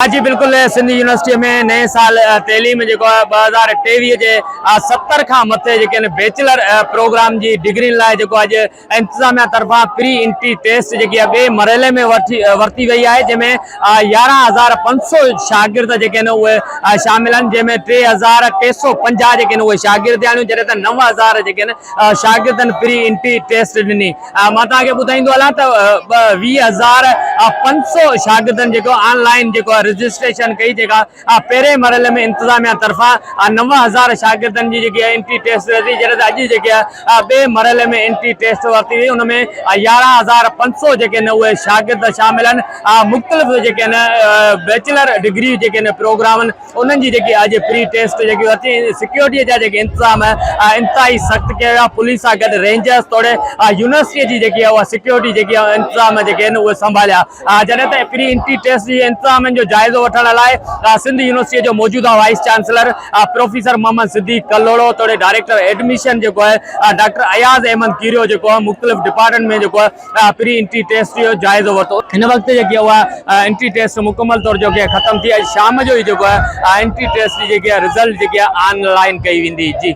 जी बिल्कुल सिंध यूनिवर्सिटी में नए साल तैलीम जो 2023 के 70 का मथे बैचलर प्रोग्राम की डिग्री लाइ इंतजामिया तरफा प्री इंट्री टेस्ट जी बे मरहले में वरती वही है जैमें 11,500 शागिर्द शामिल जैमें 3,350 शागिर्द आहिनि जैसे 9,000 शागिर्दन प्री इंट्री टेस्ट ॾिनी। मां तव्हांखे ॿुधाईंदो हलां त 20,500 शागिर्दन ऑनलाइन रजिस्ट्रेशन कई पेरे मरहले में इंतजामिया तरफा 9,000 शागिर्दन की एंट्री टेस्ट रही जैसे अज बे मरहले में एंट्री टेस्ट वरती हुई उनमें 11,500 शागिर्द शामिल मुख्तलिफ बैचलर डिग्री प्रोग्राम उन्हनि जी अज प्री टेस्ट वरती। सिक्योरिटी जा इंतजाम इंतहाई सख्त किया पुलिस सां गॾु रेंजर्स तोड़े यूनिवर्सिटी जी सिक्योरिटी इंतजाम संभालिया जैसे त प्री इंट्री टेस्ट जी इंतजाम जो जायजो वठण लाइ सिंध यूनिवर्सिटी जो मौजूदा vice chancellor professor Mohammad Siddique Kalhoro तोड़े director admission doctor Ayaz Ahmed Keerio मुख्तलिफ डिपार्टमेंट में प्री इंट्री टेस्ट जो जायजो वरतो। इन वक्त इंट्री टेस्ट मुकम्मल तौर जो खत्म थी। शाम जो ही एंट्री टेस्ट जी रिजल्ट ऑनलाइन कई वेंदी। जी।